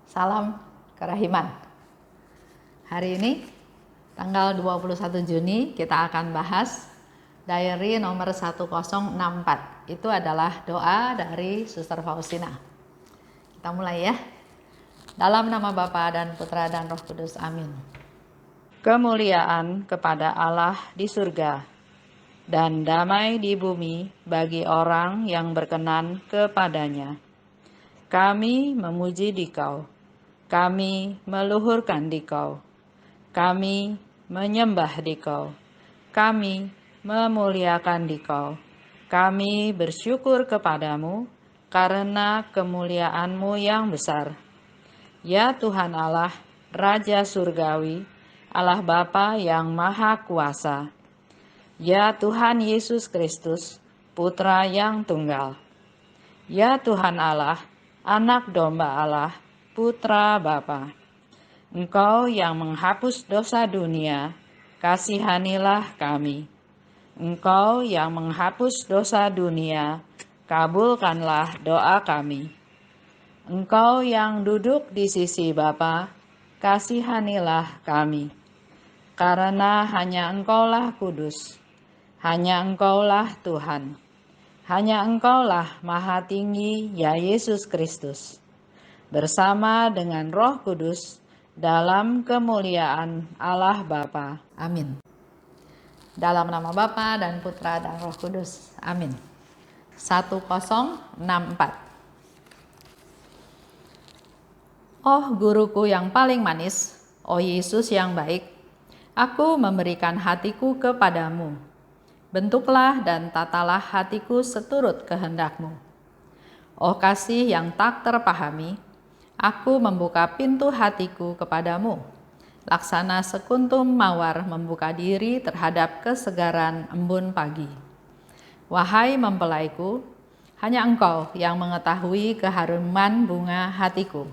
Salam kerahiman. Hari ini tanggal 21 Juni kita akan bahas diary nomor 1064. Itu adalah doa dari Suster Faustina. Kita mulai ya. Dalam nama Bapa dan Putra dan Roh Kudus. Amin. Kemuliaan kepada Allah di surga dan damai di bumi bagi orang yang berkenan kepadanya. Kami memuji Dikau, kami meluhurkan Dikau, kami menyembah Dikau, kami memuliakan Dikau, kami bersyukur kepadamu karena kemuliaan-Mu yang besar. Ya Tuhan Allah, Raja Surgawi, Allah Bapa yang Maha Kuasa. Ya Tuhan Yesus Kristus, Putra yang Tunggal. Ya Tuhan Allah, Anak Domba Allah, Putra Bapa. Engkau yang menghapus dosa dunia, kasihanilah kami. Engkau yang menghapus dosa dunia, kabulkanlah doa kami. Engkau yang duduk di sisi Bapa, kasihanilah kami. Karena hanya Engkaulah kudus, hanya Engkaulah Tuhan, hanya Engkaulah Maha Tinggi, ya Yesus Kristus, bersama dengan Roh Kudus dalam kemuliaan Allah Bapa. Amin. Dalam nama Bapa dan Putra dan Roh Kudus. Amin. 1064. Oh guruku yang paling manis, oh Yesus yang baik, aku memberikan hatiku kepadamu. Bentuklah dan tatalah hatiku seturut kehendak-Mu. Oh kasih yang tak terpahami, aku membuka pintu hatiku kepadamu. Laksana sekuntum mawar membuka diri terhadap kesegaran embun pagi. Wahai mempelaiku, hanya Engkau yang mengetahui keharuman bunga hatiku.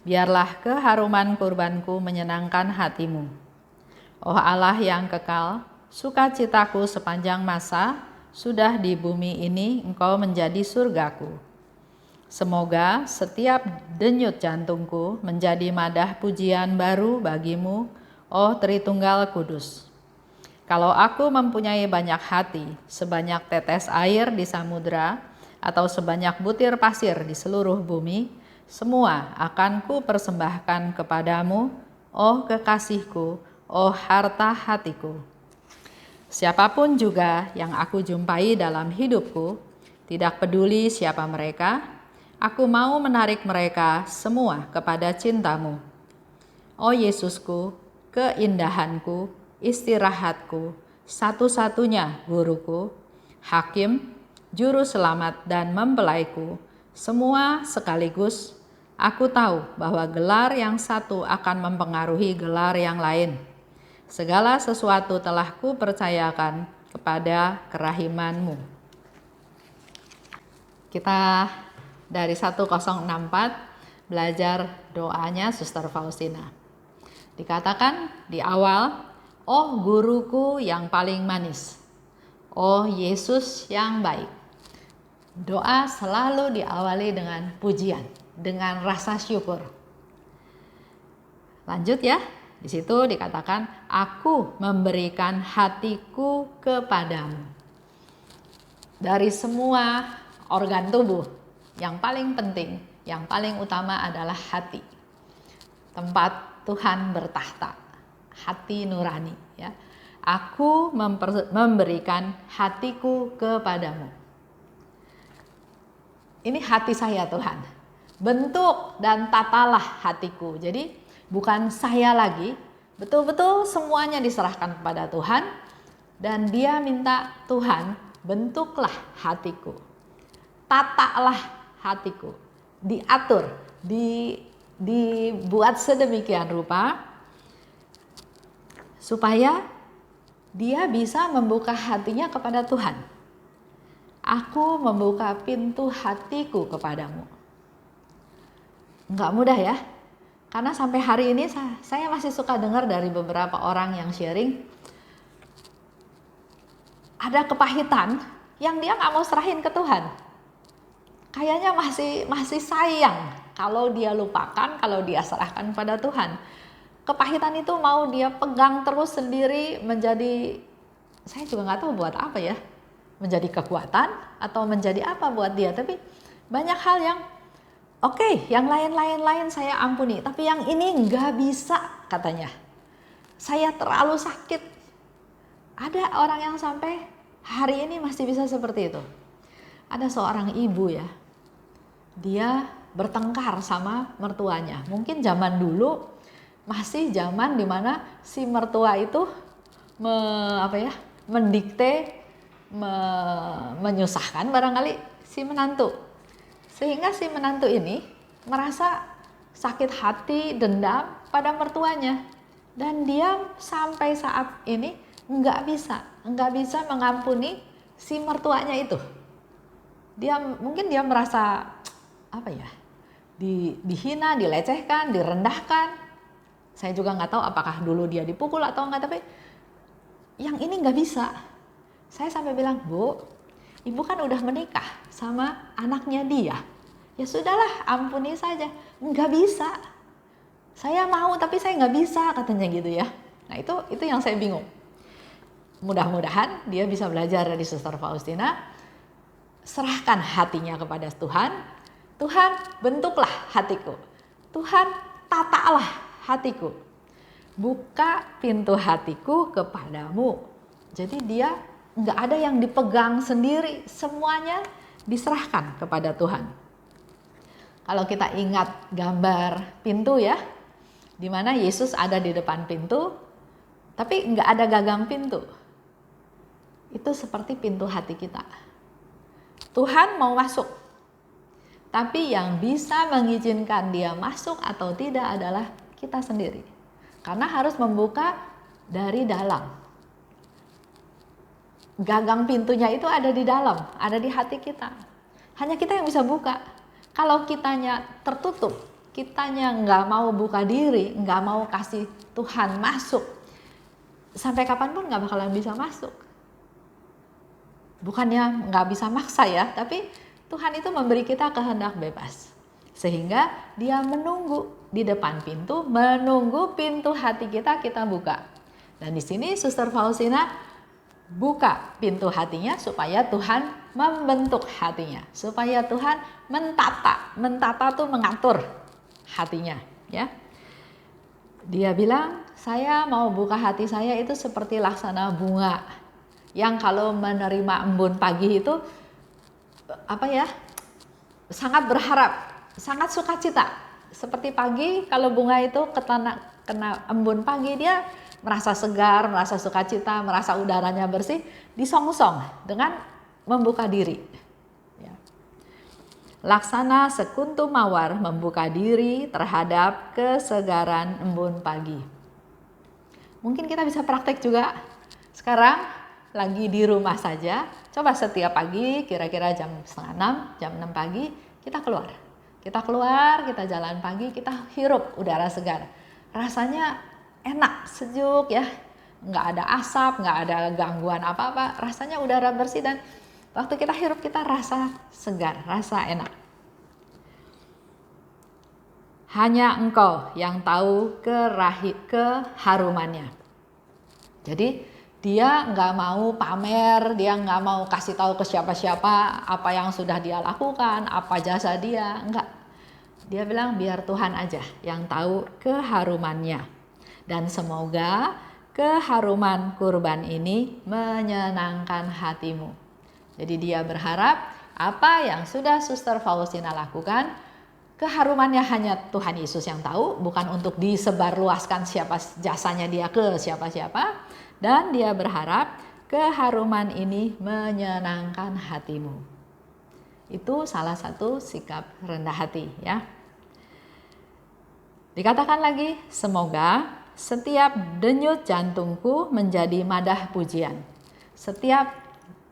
Biarlah keharuman kurbanku menyenangkan hatimu. Oh Allah yang kekal, sukacitaku sepanjang masa, sudah di bumi ini Engkau menjadi surgaku. Semoga setiap denyut jantungku menjadi madah pujian baru bagimu, oh Tritunggal Kudus. Kalau aku mempunyai banyak hati, sebanyak tetes air di samudra, atau sebanyak butir pasir di seluruh bumi, semua akan ku persembahkan kepadamu, oh kekasihku, oh harta hatiku. Siapapun juga yang aku jumpai dalam hidupku, tidak peduli siapa mereka, aku mau menarik mereka semua kepada cinta-Mu. Oh Yesusku, keindahanku, istirahatku, satu-satunya guruku, hakim, juru selamat dan mempelaiku, semua sekaligus. Aku tahu bahwa gelar yang satu akan mempengaruhi gelar yang lain. Segala sesuatu telah kupercayakan kepada kerahiman-Mu. Kita dari 1064 belajar doanya Suster Faustina. Dikatakan di awal, oh guruku yang paling manis, oh Yesus yang baik. Doa selalu diawali dengan pujian, dengan rasa syukur. Lanjut ya, di situ dikatakan, aku memberikan hatiku kepadamu. Dari semua organ tubuh, yang paling penting, yang paling utama adalah hati. Tempat Tuhan bertahta, hati nurani. Ya. Aku memberikan hatiku kepadamu. Ini hati saya Tuhan, bentuk dan tatalah hatiku. Jadi bukan saya lagi, betul-betul semuanya diserahkan kepada Tuhan. Dan Dia minta, Tuhan bentuklah hatiku, tatalah hatiku, diatur, dibuat sedemikian rupa supaya Dia bisa membuka hatinya kepada Tuhan. Aku membuka pintu hatiku kepadamu. Enggak mudah ya, karena sampai hari ini saya masih suka dengar dari beberapa orang yang sharing, ada kepahitan yang dia nggak mau serahin ke Tuhan. Kayaknya masih sayang kalau dia lupakan, kalau dia serahkan pada Tuhan. Kepahitan itu mau dia pegang terus sendiri menjadi, saya juga nggak tahu buat apa ya, menjadi kekuatan atau menjadi apa buat dia. Tapi banyak hal yang oke, yang lain-lain saya ampuni, tapi yang ini nggak bisa katanya. Saya terlalu sakit. Ada orang yang sampai hari ini masih bisa seperti itu. Ada seorang ibu ya, dia bertengkar sama mertuanya. Mungkin zaman dulu masih zaman dimana si mertua itu mendikte, menyusahkan barangkali si menantu. Sehingga si menantu ini merasa sakit hati, dendam pada mertuanya. Dan dia sampai saat ini nggak bisa mengampuni si mertuanya itu. Mungkin dia merasa dihina, dilecehkan, direndahkan. Saya juga nggak tahu apakah dulu dia dipukul atau enggak, tapi yang ini nggak bisa. Saya sampai bilang, Bu, Ibu kan udah menikah sama anaknya dia. Ya sudahlah, ampuni saja. Nggak bisa. Saya mau tapi saya nggak bisa, katanya gitu ya. Nah itu yang saya bingung. Mudah-mudahan dia bisa belajar dari Suster Faustina. Serahkan hatinya kepada Tuhan. Tuhan, bentuklah hatiku. Tuhan, tatalah hatiku. Buka pintu hatiku kepadamu. Jadi dia nggak ada yang dipegang sendiri. Semuanya diserahkan kepada Tuhan. Kalau kita ingat gambar pintu ya, di mana Yesus ada di depan pintu, tapi nggak ada gagang pintu. Itu seperti pintu hati kita. Tuhan mau masuk, tapi yang bisa mengizinkan dia masuk atau tidak adalah kita sendiri. Karena harus membuka dari dalam. Gagang pintunya itu ada di dalam, ada di hati kita. Hanya kita yang bisa buka. Kalau kitanya tertutup, kitanya nggak mau buka diri, nggak mau kasih Tuhan masuk, sampai kapanpun nggak bakalan bisa masuk. Bukannya nggak bisa maksa ya, tapi Tuhan itu memberi kita kehendak bebas. Sehingga dia menunggu di depan pintu, menunggu pintu hati kita buka. Dan di sini Suster Faustina buka pintu hatinya supaya Tuhan membentuk hatinya, supaya Tuhan mentata tuh mengatur hatinya ya. Dia bilang, saya mau buka hati saya itu seperti laksana bunga yang kalau menerima embun pagi itu sangat berharap, sangat sukacita. Seperti pagi kalau bunga itu kena embun pagi, dia merasa segar, merasa sukacita, merasa udaranya bersih, disongsong dengan membuka diri. Ya. Laksana sekuntum mawar membuka diri terhadap kesegaran embun pagi. Mungkin kita bisa praktek juga. Sekarang lagi di rumah saja, coba setiap pagi kira-kira jam 5:30, jam 6 pagi kita keluar. Kita keluar, kita jalan pagi, kita hirup udara segar. Rasanya enak, sejuk ya, nggak ada asap, nggak ada gangguan apa-apa, rasanya udara bersih dan waktu kita hirup kita rasa segar, rasa enak. Hanya Engkau yang tahu keharumannya. Jadi dia nggak mau pamer, dia nggak mau kasih tahu ke siapa-siapa apa yang sudah dia lakukan, apa jasa dia, enggak. Dia bilang biar Tuhan aja yang tahu keharumannya. Dan semoga keharuman kurban ini menyenangkan hatimu. Jadi dia berharap apa yang sudah Suster Faustina lakukan, keharumannya hanya Tuhan Yesus yang tahu, bukan untuk disebarluaskan siapa jasanya dia ke siapa-siapa. Dan dia berharap keharuman ini menyenangkan hatimu. Itu salah satu sikap rendah hati ya. Dikatakan lagi, semoga setiap denyut jantungku menjadi madah pujian. Setiap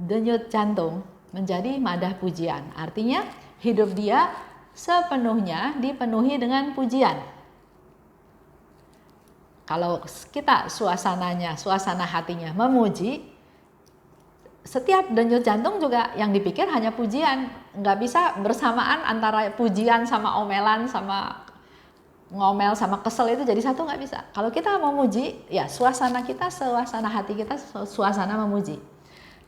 denyut jantung menjadi madah pujian. Artinya hidup dia sepenuhnya dipenuhi dengan pujian. Kalau kita suasana hatinya memuji, setiap denyut jantung juga yang dipikir hanya pujian. Nggak bisa bersamaan antara pujian sama omelan, sama ngomel sama kesel itu jadi satu, nggak bisa. Kalau kita mau muji, ya suasana kita, suasana hati kita, suasana memuji.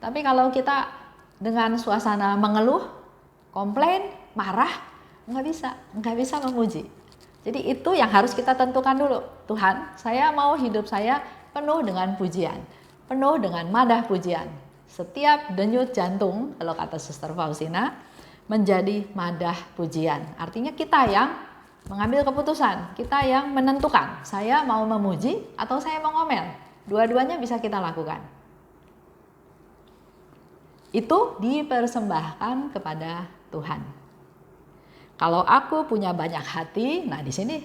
Tapi kalau kita dengan suasana mengeluh, komplain, marah, nggak bisa memuji. Jadi itu yang harus kita tentukan dulu. Tuhan, saya mau hidup saya penuh dengan pujian, penuh dengan madah pujian. Setiap denyut jantung, kalau kata Suster Faustina, menjadi madah pujian. Artinya kita yang mengambil keputusan, kita yang menentukan, saya mau memuji atau saya mau ngomel. Dua-duanya bisa kita lakukan. Itu dipersembahkan kepada Tuhan. Kalau aku punya banyak hati, nah di sini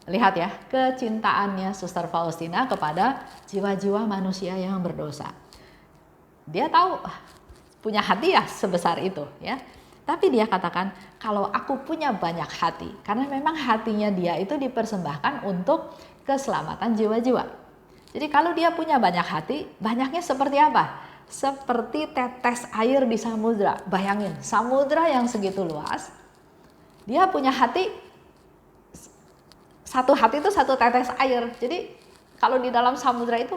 lihat ya kecintaannya Suster Faustina kepada jiwa-jiwa manusia yang berdosa. Dia tahu punya hati ya sebesar itu ya. Tapi dia katakan kalau aku punya banyak hati, karena memang hatinya dia itu dipersembahkan untuk keselamatan jiwa-jiwa. Jadi kalau dia punya banyak hati, banyaknya seperti apa? Seperti tetes air di samudra. Bayangin, samudra yang segitu luas, dia punya hati, satu hati itu satu tetes air. Jadi kalau di dalam samudra itu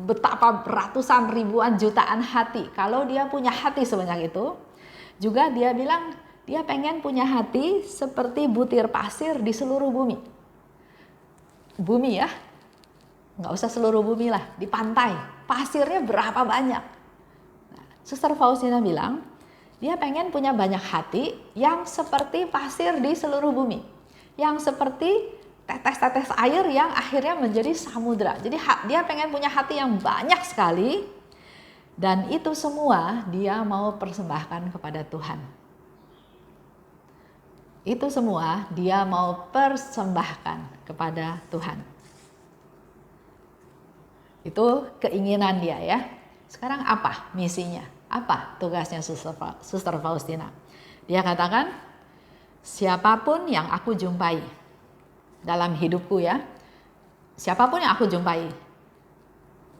betapa ratusan ribuan jutaan hati. Kalau dia punya hati sebanyak itu, juga dia bilang dia pengen punya hati seperti butir pasir di seluruh bumi. Bumi ya, nggak usah seluruh bumi lah, di pantai. Pasirnya berapa banyak. Nah, Suster Faustina bilang, dia pengen punya banyak hati yang seperti pasir di seluruh bumi. Yang seperti tetes-tetes air yang akhirnya menjadi samudra. Jadi dia pengen punya hati yang banyak sekali, dan itu semua dia mau persembahkan kepada Tuhan. Itu semua dia mau persembahkan kepada Tuhan. Itu keinginan dia ya. Sekarang apa misinya? Apa tugasnya Suster Faustina? Dia katakan, siapapun yang aku jumpai dalam hidupku ya, siapapun yang aku jumpai,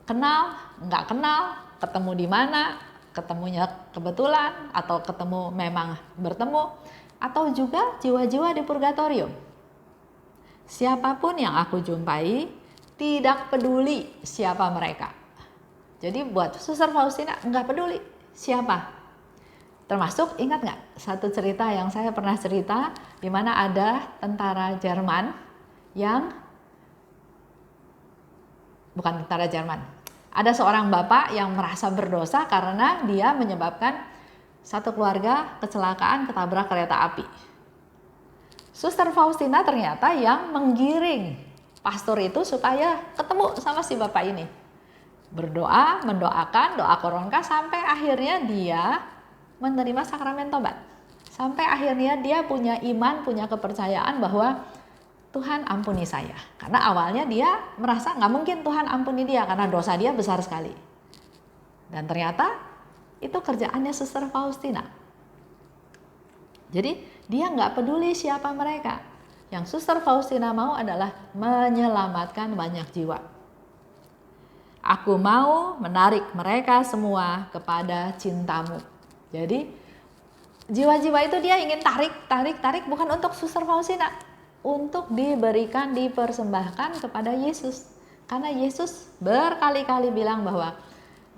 kenal, nggak kenal, ketemu di mana, ketemunya kebetulan, atau ketemu memang bertemu, atau juga jiwa-jiwa di purgatorium. Siapapun yang aku jumpai, tidak peduli siapa mereka. Jadi buat Suster Faustina nggak peduli siapa. Termasuk ingat nggak satu cerita yang saya pernah cerita, di mana ada tentara Jerman yang bukan tentara Jerman. Ada seorang bapak yang merasa berdosa karena dia menyebabkan satu keluarga kecelakaan ketabrak kereta api. Suster Faustina ternyata yang menggiring pastor itu supaya ketemu sama si bapak ini. Berdoa, mendoakan, doa koronka sampai akhirnya dia menerima sakramen tobat. Sampai akhirnya dia punya iman, punya kepercayaan bahwa Tuhan ampuni saya. Karena awalnya dia merasa nggak mungkin Tuhan ampuni dia karena dosa dia besar sekali. Dan ternyata itu kerjaannya Suster Faustina. Jadi dia nggak peduli siapa mereka. Yang Suster Faustina mau adalah menyelamatkan banyak jiwa. Aku mau menarik mereka semua kepada cintamu. Jadi jiwa-jiwa itu dia ingin tarik bukan untuk Suster Faustina, untuk diberikan, dipersembahkan kepada Yesus. Karena Yesus berkali-kali bilang bahwa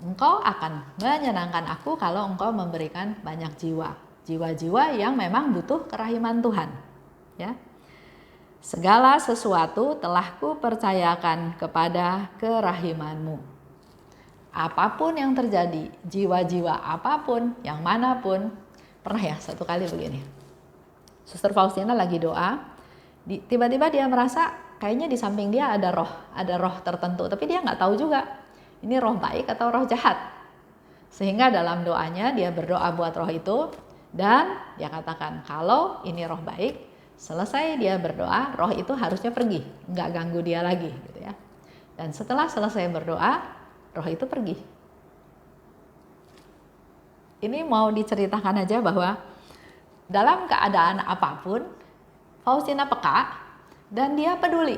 engkau akan menyenangkan aku kalau engkau memberikan banyak jiwa. Jiwa-jiwa yang memang butuh kerahiman Tuhan. Ya. Segala sesuatu telah kupercayakan kepada kerahimanmu. Apapun yang terjadi, jiwa-jiwa apapun, yang manapun. Pernah ya satu kali begini. Suster Faustina lagi doa. Tiba-tiba dia merasa kayaknya di samping dia ada roh tertentu, tapi dia nggak tahu juga ini roh baik atau roh jahat. Sehingga dalam doanya dia berdoa buat roh itu, dan dia katakan kalau ini roh baik, selesai dia berdoa, roh itu harusnya pergi, nggak ganggu dia lagi, gitu ya. Dan setelah selesai berdoa, roh itu pergi. Ini mau diceritakan aja bahwa dalam keadaan apapun, Faustina peka dan dia peduli.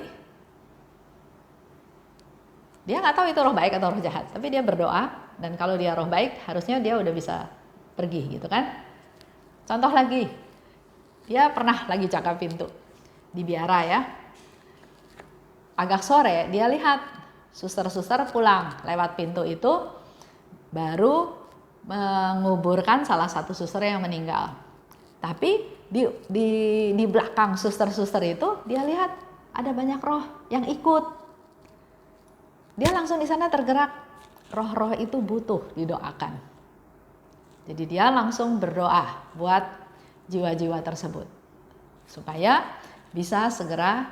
Dia nggak tahu itu roh baik atau roh jahat, tapi dia berdoa Dan kalau dia roh baik, harusnya dia udah bisa pergi gitu kan. Contoh lagi, dia pernah lagi jaga pintu di biara ya. Agak sore dia lihat suster-suster pulang lewat pintu itu, baru menguburkan salah satu suster yang meninggal. Tapi di belakang suster-suster itu dia lihat ada banyak roh yang ikut. Dia langsung di sana tergerak, roh-roh itu butuh didoakan. Jadi dia langsung berdoa buat jiwa-jiwa tersebut supaya bisa segera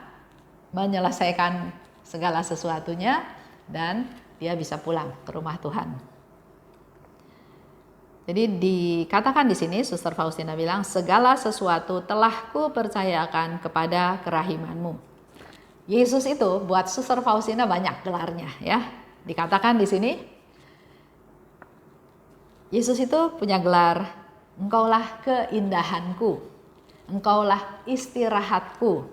menyelesaikan segala sesuatunya dan dia bisa pulang ke rumah Tuhan. Jadi dikatakan di sini Suster Faustina bilang, segala sesuatu telah kupercayakan kepada kerahimanmu. Yesus itu buat Suster Faustina banyak gelarnya ya. Dikatakan di sini Yesus itu punya gelar, engkaulah keindahanku, engkaulah istirahatku.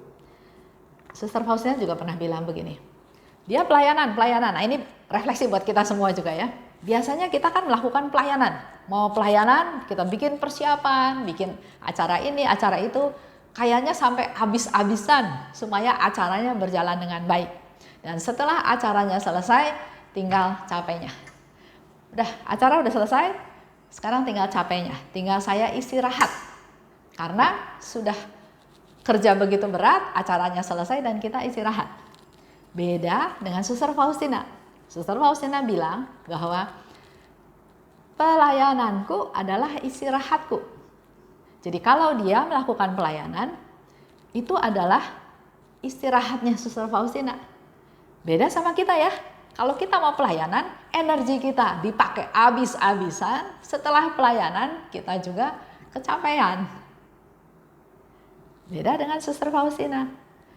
Suster Faustina juga pernah bilang begini, dia pelayanan. Nah ini refleksi buat kita semua juga ya. Biasanya kita kan melakukan pelayanan, mau pelayanan kita bikin persiapan, bikin acara ini, acara itu, kayaknya sampai habis-habisan supaya acaranya berjalan dengan baik. Dan setelah acaranya selesai, tinggal capeknya. Udah, acara udah selesai, sekarang tinggal capeknya, tinggal saya istirahat. Karena sudah kerja begitu berat, acaranya selesai dan kita istirahat. Beda dengan Suster Faustina. Suster Faustina bilang bahwa pelayananku adalah istirahatku. Jadi kalau dia melakukan pelayanan, itu adalah istirahatnya Suster Faustina. Beda sama kita ya. Kalau kita mau pelayanan, energi kita dipakai habis-habisan. Setelah pelayanan, kita juga kecapean. Beda dengan Suster Faustina.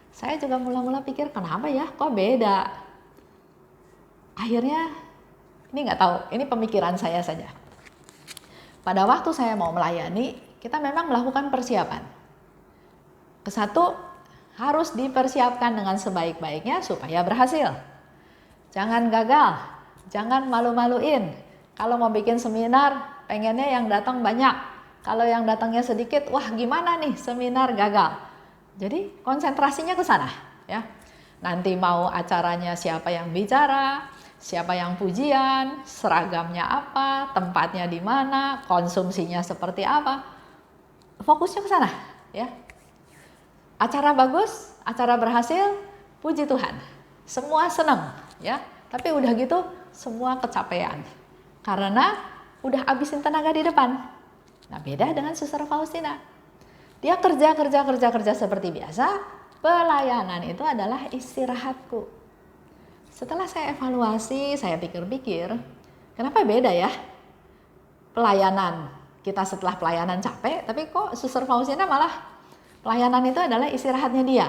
Saya juga mula-mula pikir, kenapa ya kok beda? Akhirnya, ini nggak tahu, ini pemikiran saya saja. Pada waktu saya mau melayani, kita memang melakukan persiapan. Kesatu, harus dipersiapkan dengan sebaik-baiknya supaya berhasil. Jangan gagal, jangan malu-maluin. Kalau mau bikin seminar, pengennya yang datang banyak. Kalau yang datangnya sedikit, wah gimana nih seminar gagal. Jadi konsentrasinya ke sana ya. Nanti mau acaranya siapa yang bicara, siapa yang pujian, seragamnya apa, tempatnya di mana, konsumsinya seperti apa. Fokusnya ke sana ya. Acara bagus, acara berhasil, puji Tuhan. Semua senang ya. Tapi udah gitu semua kecapean. Karena udah habisin tenaga di depan. Nah, beda dengan Suster Faustina. Dia kerja seperti biasa, pelayanan itu adalah istirahatku. Setelah saya evaluasi, saya pikir-pikir, kenapa beda ya? Pelayanan, kita setelah pelayanan capek, tapi kok Suster Faustina malah pelayanan itu adalah istirahatnya dia.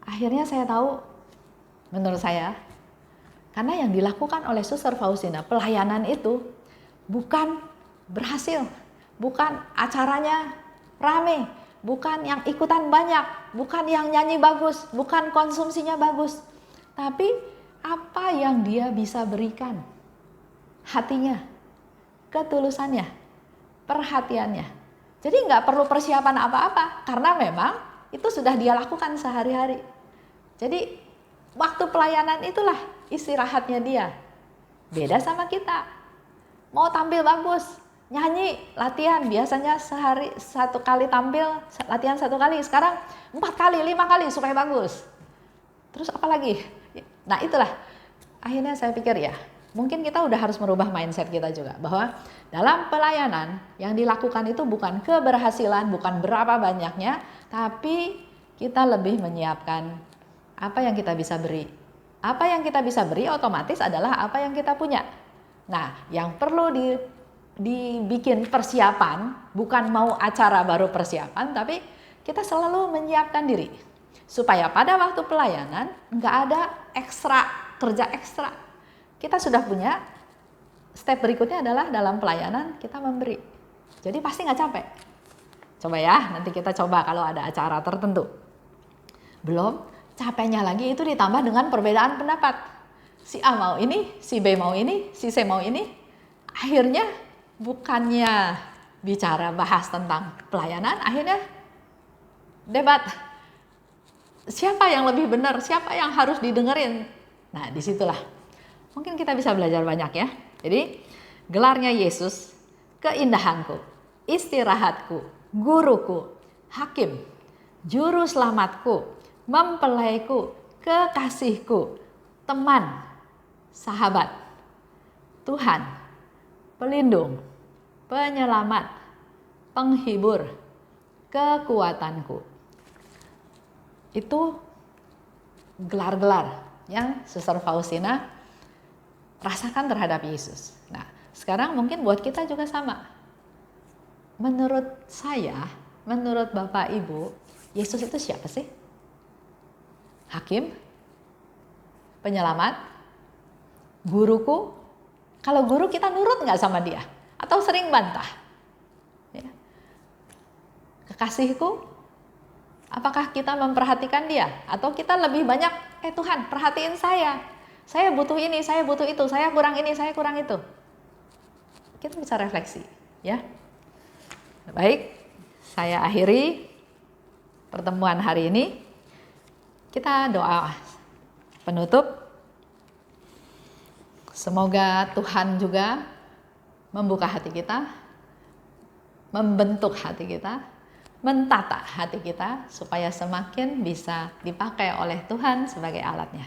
Akhirnya saya tahu, menurut saya, karena yang dilakukan oleh Suster Faustina, pelayanan itu bukan berhasil, bukan acaranya rame, bukan yang ikutan banyak, bukan yang nyanyi bagus, bukan konsumsinya bagus, tapi apa yang dia bisa berikan, hatinya, ketulusannya, perhatiannya. Jadi nggak perlu persiapan apa-apa, karena memang itu sudah dia lakukan sehari-hari. Jadi waktu pelayanan itulah istirahatnya dia. Beda sama kita, mau tampil bagus, nyanyi, latihan, biasanya sehari 1 kali tampil, latihan 1 kali, sekarang 4 kali, 5 kali supaya bagus. Terus apa lagi? Nah itulah, akhirnya saya pikir ya, mungkin kita udah harus merubah mindset kita juga, bahwa dalam pelayanan yang dilakukan itu bukan keberhasilan, bukan berapa banyaknya, tapi kita lebih menyiapkan apa yang kita bisa beri. Apa yang kita bisa beri otomatis adalah apa yang kita punya. Nah, yang perlu dibikin persiapan, bukan mau acara baru persiapan, tapi kita selalu menyiapkan diri. Supaya pada waktu pelayanan nggak ada kerja ekstra. Kita sudah punya, step berikutnya adalah dalam pelayanan kita memberi. Jadi pasti nggak capek. Coba ya, nanti kita coba kalau ada acara tertentu. Belum, capeknya lagi itu ditambah dengan perbedaan pendapat. si A mau ini, si B mau ini, si C mau ini. Akhirnya bukannya bicara bahas tentang pelayanan, akhirnya debat. Siapa yang lebih benar, siapa yang harus didengerin. Nah, disitulah mungkin kita bisa belajar banyak ya. Jadi gelarnya Yesus, keindahanku, istirahatku, guruku, hakim, juru selamatku, mempelaiku, kekasihku, teman, sahabat, Tuhan, pelindung, penyelamat, penghibur, kekuatanku. Itu gelar-gelar yang Suster Faustina rasakan terhadap Yesus. Nah, sekarang mungkin buat kita juga sama. Menurut saya, menurut Bapak Ibu, Yesus itu siapa sih? Hakim? Penyelamat? Guruku? Kalau guru kita nurut nggak sama dia? Atau sering bantah? Ya. Kekasihku? Apakah kita memperhatikan dia? Atau kita lebih banyak, Tuhan perhatiin saya butuh ini, saya butuh itu, saya kurang ini, saya kurang itu. Kita bisa refleksi, ya. Baik, saya akhiri pertemuan hari ini. Kita doa penutup. Semoga Tuhan juga membuka hati kita, membentuk hati kita, mentata hati kita supaya semakin bisa dipakai oleh Tuhan sebagai alatnya.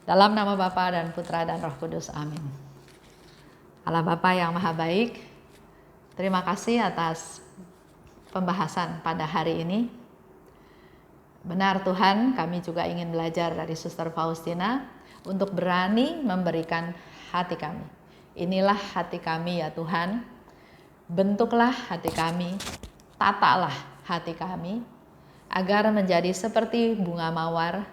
Dalam nama Bapa dan Putra dan Roh Kudus, amin. Allah Bapa yang Maha Baik, terima kasih atas pembahasan pada hari ini. Benar Tuhan, kami juga ingin belajar dari Suster Faustina untuk berani memberikan hati kami. Inilah hati kami ya Tuhan, bentuklah hati kami, tatalah hati kami, agar menjadi seperti bunga mawar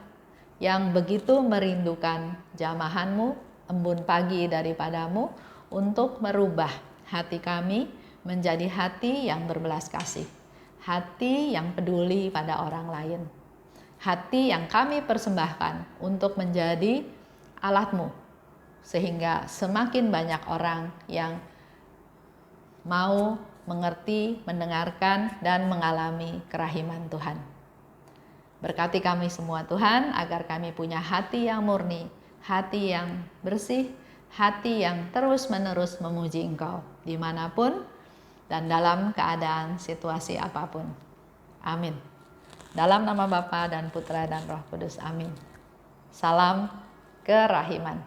yang begitu merindukan jamahan-Mu, embun pagi daripadamu, untuk merubah hati kami menjadi hati yang berbelas kasih, hati yang peduli pada orang lain, hati yang kami persembahkan untuk menjadi alat-Mu, sehingga semakin banyak orang yang mau mengerti, mendengarkan, dan mengalami kerahiman Tuhan. Berkati kami semua Tuhan, agar kami punya hati yang murni, hati yang bersih, hati yang terus-menerus memuji Engkau, dimanapun dan dalam keadaan situasi apapun. Amin. Dalam nama Bapa dan Putra dan Roh Kudus, amin. Salam kerahiman.